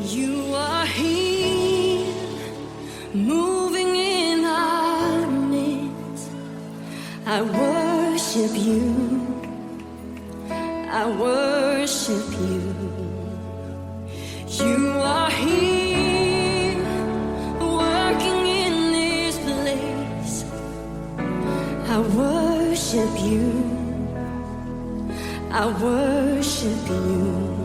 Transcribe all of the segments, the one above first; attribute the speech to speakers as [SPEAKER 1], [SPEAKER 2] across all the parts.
[SPEAKER 1] You are here, moving in our midst. I worship you, I worship you. You are here, working in this place. I worship you, I worship you.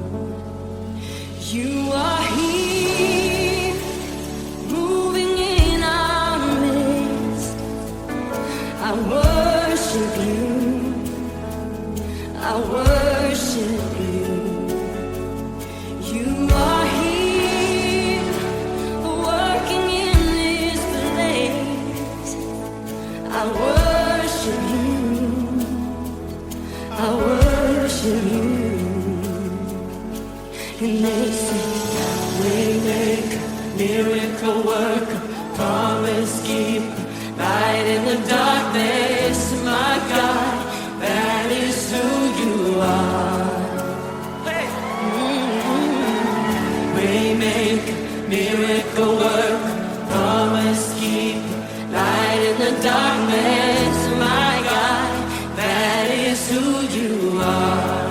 [SPEAKER 1] You are here, moving in our midst. I worship you, I worship you. You are here, working in this place. I worship you, I worship you. And they say, Waymaker, miracle worker, promise keeper, light in the darkness, my God, that is who you are. Waymaker, miracle worker, promise keeper, light in the darkness, my God, that is who you are.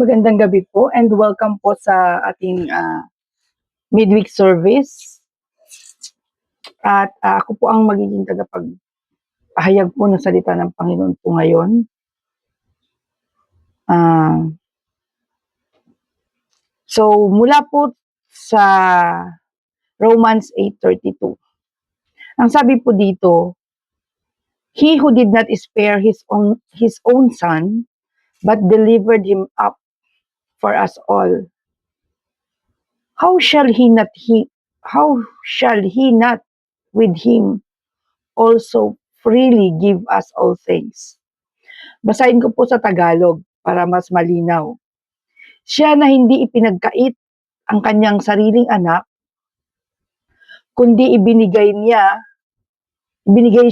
[SPEAKER 2] Magandang gabi po and welcome po sa ating midweek service. At ako po ang magiging tagapagpahayag po ng salita ng Panginoon po ngayon. So mula po sa Romans 8:32. Ang sabi po dito, He who did not spare his own son, but delivered him up for us all, how shall he not with him also freely give us all things? Basahin ko po sa Tagalog para mas malinaw. Siya na hindi ipinagkait ang kanyang sariling anak, kundi ibinigay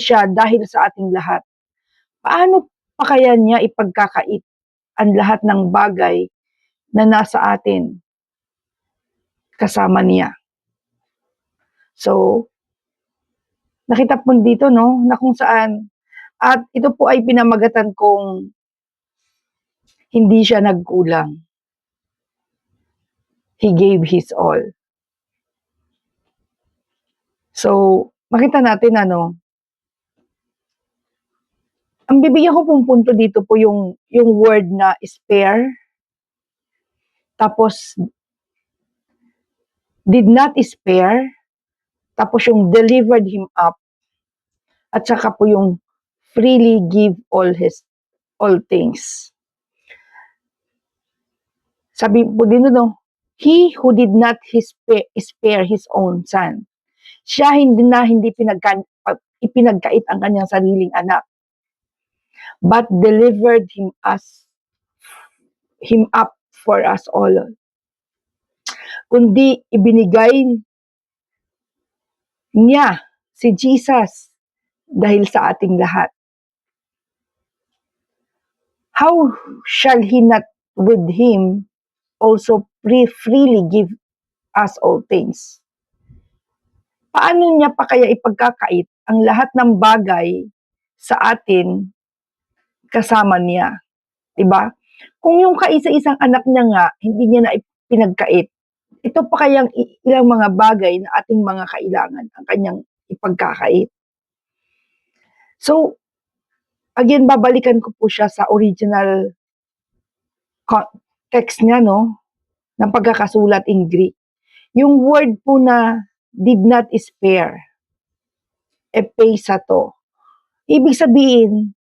[SPEAKER 2] siya dahil sa ating lahat. Paano pa kaya niya ipagkakait ang lahat ng bagay na nasa atin kasama niya? So, nakita po dito, no, na kung saan, at ito po ay pinamagatan kong hindi siya nagkulang. He gave his all. So, makita natin ang bibigyan ko pong punto dito po yung word na spare. tapos did not spare, tapos yung delivered him up, at saka po yung freely give all things. Sabi po din no, he who did not spare his own son. Siya hindi ipinagkait ang kanyang sariling anak, but delivered him up for us all. Kundi ibinigay niya si Jesus dahil sa ating lahat. How shall he not with him also freely give us all things? Paano niya pa kaya ipagkakait ang lahat ng bagay sa atin kasama niya? Diba? Kung yung kaisa-isang anak niya nga, hindi niya na pinagkait, ito pa kayang ilang mga bagay na ating mga kailangan ang kanyang ipagkakait. So, again, babalikan ko po siya sa original text niya, no? Ng pagkakasulat in Greek. Yung word po na did not spare, epeisato. Ibig sabihin,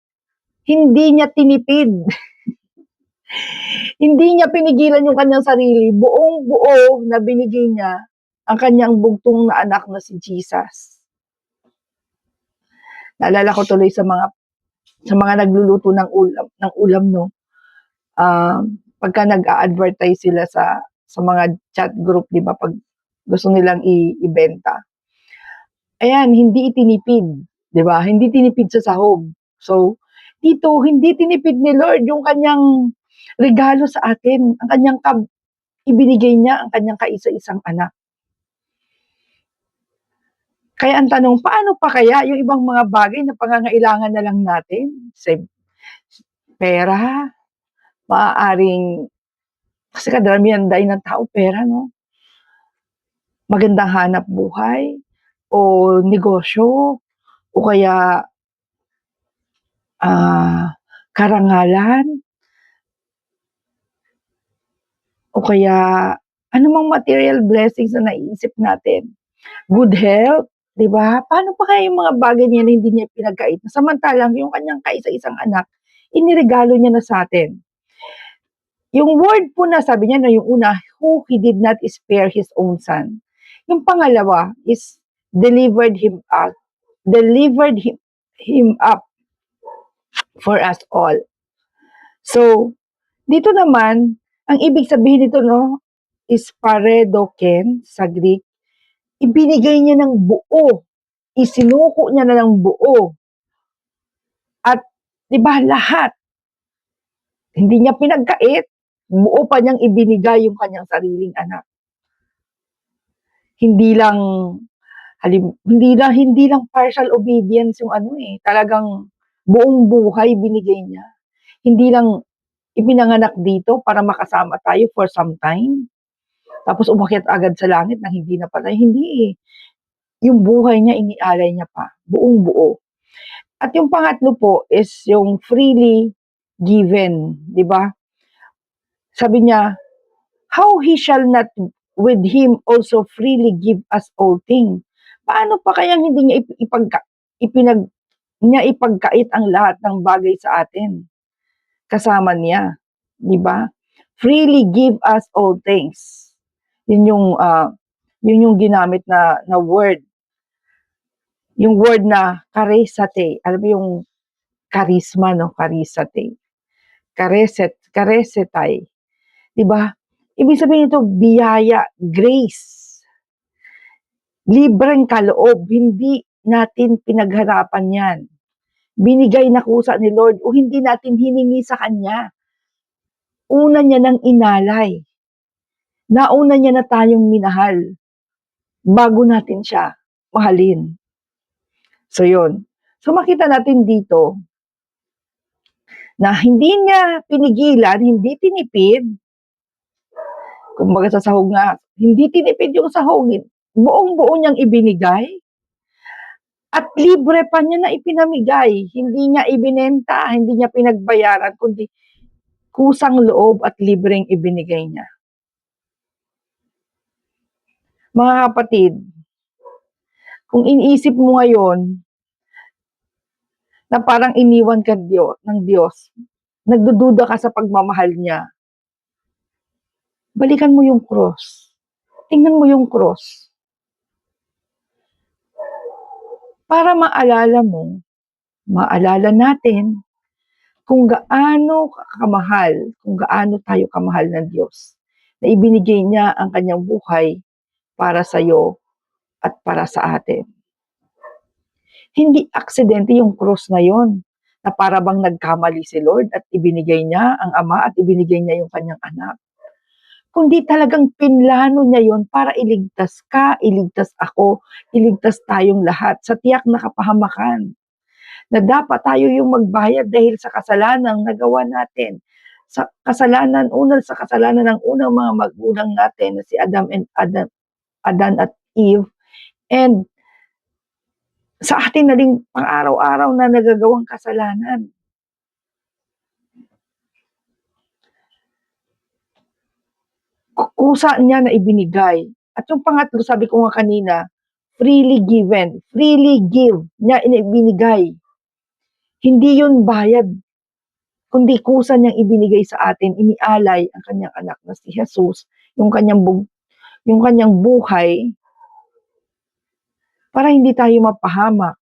[SPEAKER 2] hindi niya tinipid. Hindi niya pinigilan yung kanyang sarili. Buong buo na binigay niya ang kanyang bugtong na anak na si Jesus. Naalala ko tuloy sa mga nagluluto ng ulam no. Pagka nag-a-advertise sila sa mga chat group, di ba, pag gusto nilang ibenta. Ayan, hindi itinipid, di ba? Hindi tinipid sa sahog. So, dito, hindi tinipid ni Lord yung kanyang regalo sa atin, ang kanyang ibinigay niya ang kanyang kaisa-isang anak. Kaya ang tanong, paano pa kaya yung ibang mga bagay na pangangailangan na lang natin? Pera, maaaring, kasi kadamihan dahil ng tao, pera, no? Magandang hanap buhay, o negosyo, o kaya karangalan, o kaya anumang material blessings na naiisip natin. Good health, di ba? Paano pa kaya yung mga bagay niya na hindi niya pinagkait? Samantalang yung kanyang kaisa-isang anak, iniregalo niya na sa atin. Yung word po na sabi niya na yung una, who he did not spare his own son. Yung pangalawa is delivered him up for us all. So, dito naman, ang ibig sabihin nito, no, is paredoken sa Greek. Ibinigay niya ng buo. Isinuko niya na ng buo. At, di ba, lahat. Hindi niya pinagkait. Buo pa niyang ibinigay yung kanyang sariling anak. Hindi lang partial obedience yung talagang buong buhay binigay niya. Hindi lang ipinanganak dito para makasama tayo for some time. Tapos umakyat agad sa langit nang hindi na patay. Hindi eh. Yung buhay niya, inialay niya pa. Buong buo. At yung pangatlo po is yung freely given. Di ba? Sabi niya, how he shall not with him also freely give us all things. Paano pa kayang hindi niya ipagkait ang lahat ng bagay sa atin? Kasama niya. Di ba? Freely give us all things. Yun yung ginamit na word. Yung word na karesate. Alam mo yung charisma, no? Karisate. Karesetay. Diba? Ibig sabihin ito, biyaya, grace. Libreng kaloob. Hindi natin pinagharapan yan. Binigay na kusa ni Lord o hindi natin hiningi sa Kanya. Una niya nang inalay. Nauna niya na tayong minahal bago natin siya mahalin. So yun. So makita natin dito na hindi niya pinigilan, hindi tinipid. Kumbaga sa sahog nga, hindi tinipid yung sahogin. Buong-buo niyang ibinigay. At libre pa niya na ipinamigay. Hindi niya ibinenta, hindi niya pinagbayaran, kundi kusang loob at libreng ibinigay niya. Mga kapatid, kung iniisip mo ngayon na parang iniwan ka ng Diyos, nagdududa ka sa pagmamahal niya, balikan mo yung cross. Tingnan mo yung cross. Para maalala natin kung gaano kamahal, kung gaano tayo kamahal ng Diyos, na ibinigay niya ang kanyang buhay para sa iyo at para sa atin. Hindi aksidente yung cross na yon, na para bang nagkamali si Lord at ibinigay niya ang Ama at ibinigay niya yung kanyang anak. Kundi talagang pinlano niya yon para iligtas ka, iligtas ako, iligtas tayong lahat sa tiyak na kapahamakan. Na dapat tayo yung magbayad dahil sa kasalanang nagawa natin. Sa kasalanan ng unang mga magulang natin na si Adan at Eve, and sa atin na rin pang-araw-araw na nagagawang kasalanan. Kusa niya na ibinigay. At yung pangatlo, sabi ko nga kanina, freely given. Freely give niya ibinigay. Hindi yun bayad, kundi kusa niyang ibinigay sa atin, inialay ang kanyang anak na si Jesus, yung kanyang buhay, para hindi tayo mapahamak.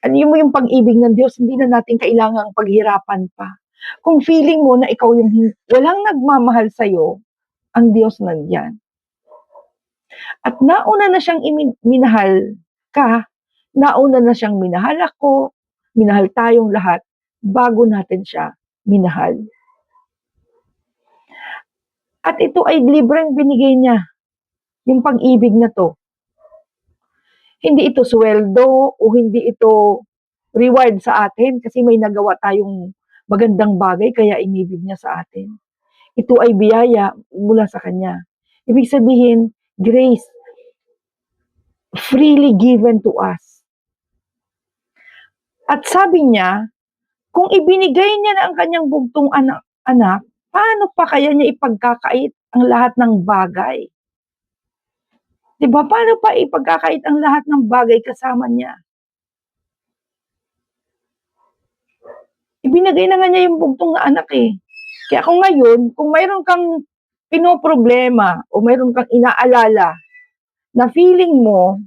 [SPEAKER 2] Ano yung pag-ibig ng Diyos, hindi na natin kailangang paghirapan pa. Kung feeling mo na ikaw yung walang nagmamahal sa'yo, ang Diyos nandiyan. At nauna na siyang minahal ka, nauna na siyang minahal ako, minahal tayong lahat, bago natin siya minahal. At ito ay libreng binigay niya, yung pag-ibig na to. Hindi ito sweldo o hindi ito reward sa atin kasi may nagawa tayong magandang bagay kaya inibig niya sa atin. Ito ay biyaya mula sa Kanya. Ibig sabihin, grace, freely given to us. At sabi niya, kung ibinigay niya na ang kanyang bugtong anak, paano pa kaya niya ipagkakait ang lahat ng bagay? Diba? Paano pa ipagkakait ang lahat ng bagay kasama niya? Ibinigay na nga niya yung bugtong na anak eh. Kaya kung ngayon, kung mayroon kang pinoproblema o mayroon kang inaalala na feeling mo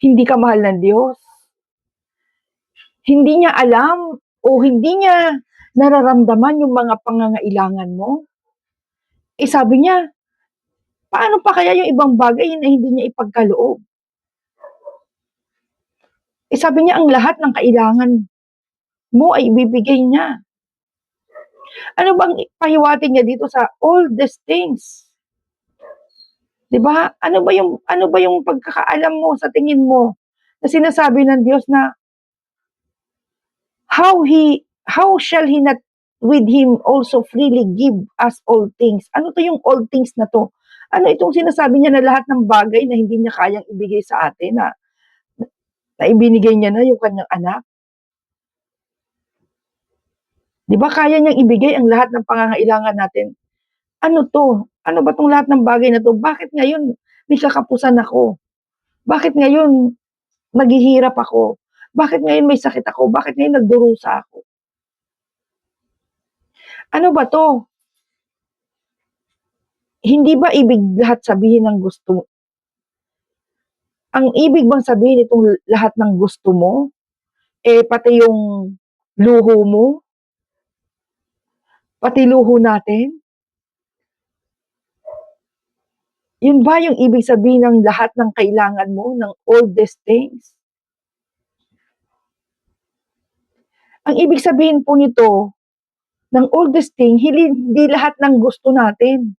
[SPEAKER 2] hindi ka mahal ng Diyos, hindi niya alam o hindi niya nararamdaman yung mga pangangailangan mo, eh sabi niya, paano pa kaya yung ibang bagay na hindi niya ipagkaloob? Eh sabi niya, ang lahat ng kailangan mo ay ibibigay niya. Ano bang pahiwatig niya dito sa all these things? 'Di ba? Ano ba yung pagkakaalam mo sa tingin mo na sinasabi ng Diyos na how shall he not with him also freely give us all things? Ano to yung all things na to? Ano itong sinasabi niya na lahat ng bagay na hindi niya kayang ibigay sa atin na ibinigay niya na yung kanyang anak? 'Di ba kaya niyang ibigay ang lahat ng pangangailangan natin? Ano to? Ano ba tong lahat ng bagay na to? Bakit ngayon may kakapusan ako? Bakit ngayon naghihirap ako? Bakit ngayon may sakit ako? Bakit ngayon nagdurusa ako? Ano ba to? Hindi ba ibig lahat sabihin ng gusto? Ang ibig bang sabihin itong lahat ng gusto mo, eh pati yung luho mo, pati luho natin? Yun ba yung ibig sabihin ng lahat ng kailangan mo, ng all these things? Ang ibig sabihin po nito, ng all these things, hindi lahat ng gusto natin.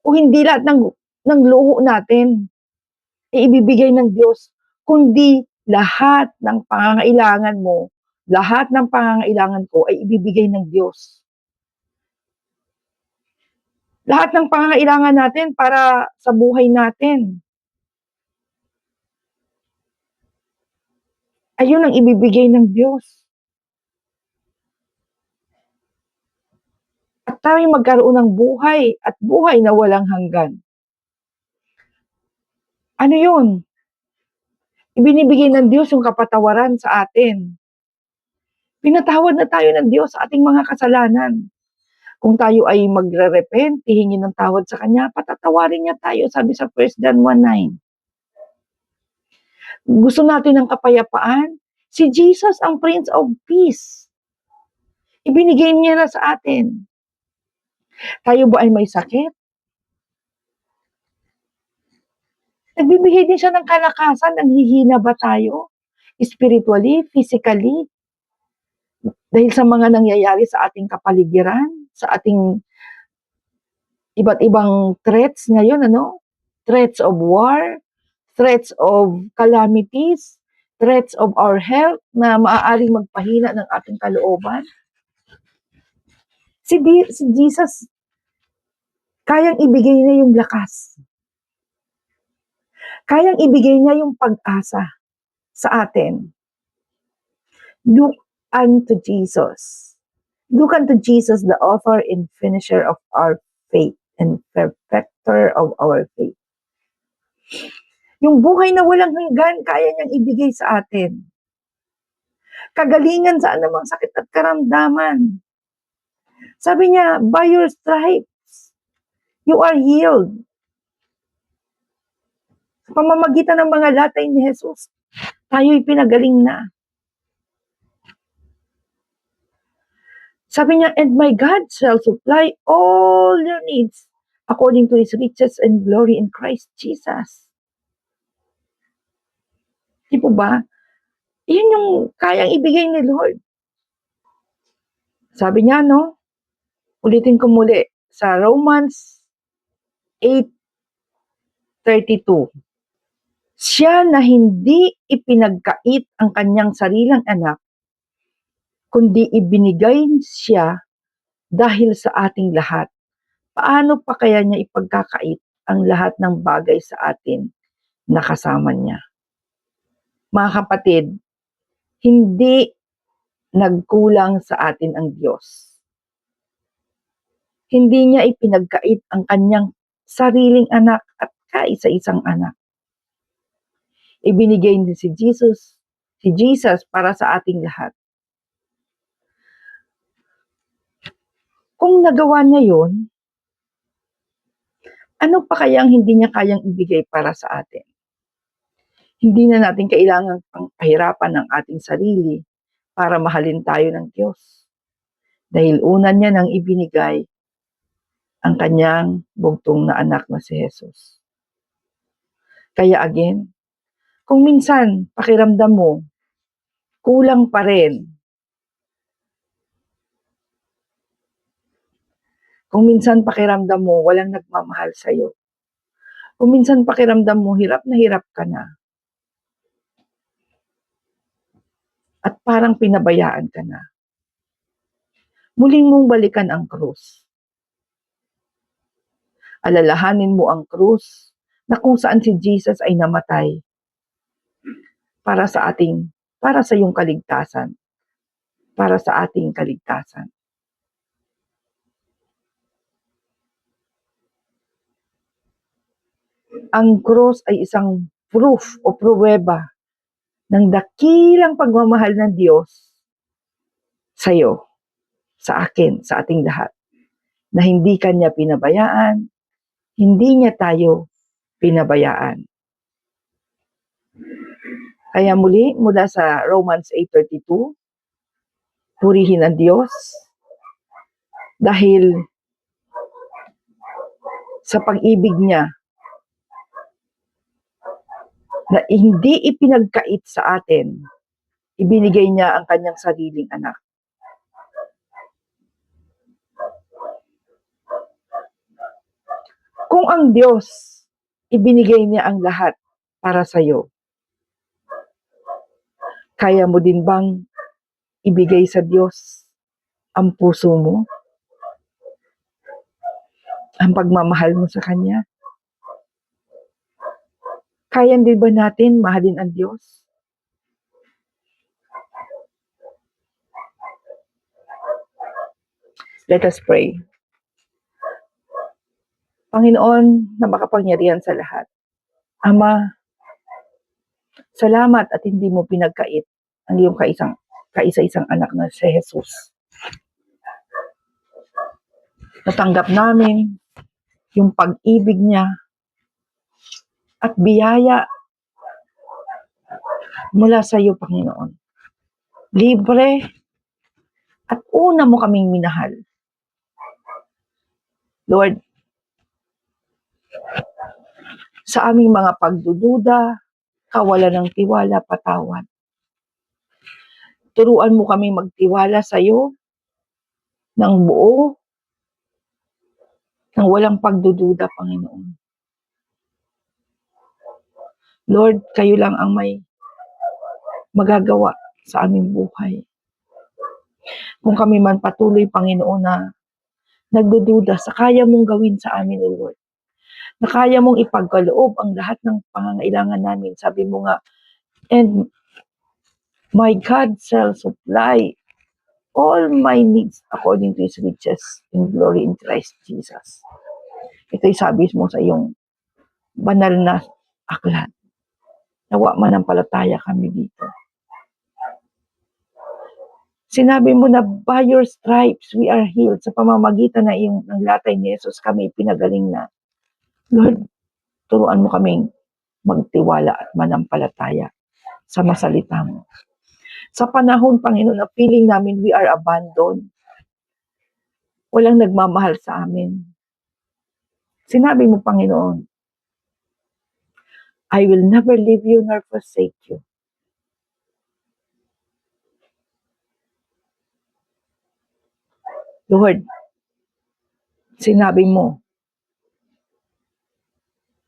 [SPEAKER 2] O hindi lahat ng luho natin ibibigay ng Diyos, kundi lahat ng pangangailangan mo, lahat ng pangangailangan ko ay ibibigay ng Diyos. Lahat ng pangangailangan natin para sa buhay natin, ayun ang ibibigay ng Diyos. At At tayo magkaroon ng buhay at buhay na walang hanggan. Ano yun? Ibinibigay ng Diyos yung kapatawaran sa atin. Pinatawad na tayo ng Diyos sa ating mga kasalanan. Kung tayo ay magre-repent, hihingi ng tawad sa Kanya, patatawarin niya tayo, sabi sa 1 John 1:9. Gusto natin ng kapayapaan? Si Jesus ang Prince of Peace. Ibinigay niya na sa atin. Tayo ba ay may sakit? Nagbibigay din siya ng kalakasan, nanghihina ba tayo? Spiritually, physically, dahil sa mga nangyayari sa ating kapaligiran, sa ating iba't ibang threats ngayon, Threats of war, threats of calamities, threats of our health na maaaring magpahina ng ating kalooban. Si Jesus, kayang ibigay niya yung lakas. Kayang ibigay niya yung pag-asa sa atin. Look unto Jesus. Look unto Jesus, the author and finisher of our faith and perfecter of our faith. Yung buhay na walang hanggan, kaya niyang ibigay sa atin. Kagalingan sa anumang sakit at karamdaman. Sabi niya, by your stripes, you are healed. Sa pamamagitan ng mga latay ni Jesus, tayo'y pinagaling na. Sabi niya, and my God shall supply all your needs according to His riches and glory in Christ Jesus. Di po ba? Iyon yung kayang ibigay ni Lord. Sabi niya, ulitin ko muli, sa Romans 8:32. Siya na hindi ipinagkait ang kanyang sarilang anak, kundi ibinigay siya dahil sa ating lahat. Paano pa kaya niya ipagkakait ang lahat ng bagay sa atin na kasama niya? Mga kapatid, hindi nagkulang sa atin ang Diyos. Hindi niya ipinagkait ang kanyang sariling anak at kaisa-isang anak. Ibinigay niya si Jesus para sa ating lahat. Kung nagawa niya yun, ano pa kaya ang hindi niya kayang ibigay para sa atin? Hindi na natin kailangan pang pahirapan ng ating sarili para mahalin tayo ng Diyos. Dahil una niya nang ibinigay ang kanyang bugtong na anak na si Jesus. Kaya again, kung minsan pakiramdam mo, kulang pa rin. Kung minsan pakiramdam mo, walang nagmamahal sa'yo. Kung minsan pakiramdam mo, hirap na hirap ka na. At parang pinabayaan ka na. Muling mong balikan ang krus. Alalahanin mo ang krus na kung saan si Jesus ay namatay para sa iyong kaligtasan, para sa ating kaligtasan. Ang krus ay isang proof o pruweba ng dakilang pagmamahal ng Diyos sa iyo, sa akin, sa ating lahat, na hindi Kanya pinabayaan, hindi niya tayo pinabayaan. Kaya muli, mula sa Romans 8:32, purihin ang Diyos dahil sa pag-ibig niya na hindi ipinagkait sa atin, ibinigay niya ang kanyang sariling anak. Kung ang Diyos, ibinigay niya ang lahat para sa iyo, kaya mo din bang ibigay sa Diyos ang puso mo? Ang pagmamahal mo sa Kanya? Kaya din ba natin mahalin ang Diyos? Let us pray. Panginoon na makapangyarihan sa lahat. Ama, salamat at hindi mo pinagkait ang iyong kaisa-isang anak na si Jesus. Natanggap namin yung pag-ibig niya at biyaya mula sa iyo, Panginoon. Libre at una mo kaming minahal. Lord, sa aming mga pagdududa, kawalan ng tiwala, patawad. Turuan mo kaming magtiwala sa iyo ng buo, ng walang pagdududa, Panginoon. Lord, kayo lang ang may magagawa sa aming buhay. Kung kami man patuloy, Panginoon, na nagdududa sa kaya mong gawin sa amin, O Lord, na kaya mong ipagkaloob ang lahat ng pangangailangan namin. Sabi mo nga, and my God shall supply all my needs according to His riches in glory in Christ Jesus. Ito'y sabi mo sa iyong banal na aklat. Nawa manampalataya kami dito. Sinabi mo na by your stripes we are healed. Sa pamamagitan na iyong ng latay ni Jesus kami pinagaling na. Lord, turuan mo kaming magtiwala at manampalataya sa masalita mo. Sa panahon, Panginoon, na feeling namin we are abandoned, walang nagmamahal sa amin. Sinabi mo, Panginoon, I will never leave you nor forsake you. Lord, sinabi mo,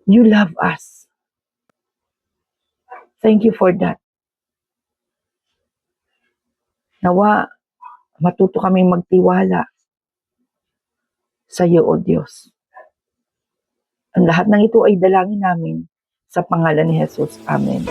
[SPEAKER 2] you love us. Thank you for that. Nawa, matuto kaming magtiwala sa iyo, O Diyos. Ang lahat ng ito ay dalangin namin sa pangalan ni Jesus. Amen.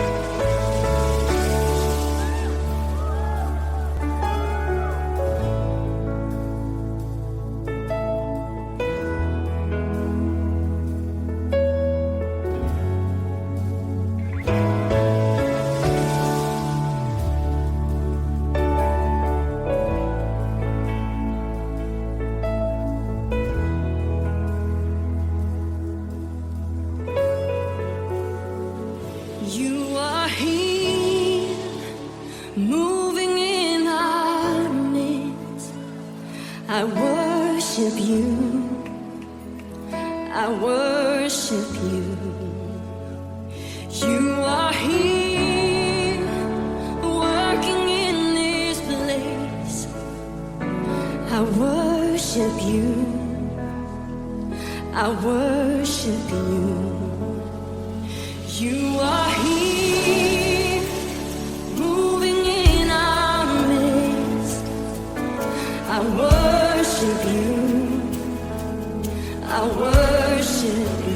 [SPEAKER 1] You are here, moving in our midst. I worship you. I worship you. You are here, working in this place. I worship you. I worship you. You are here, moving in our midst. I worship you. I worship you.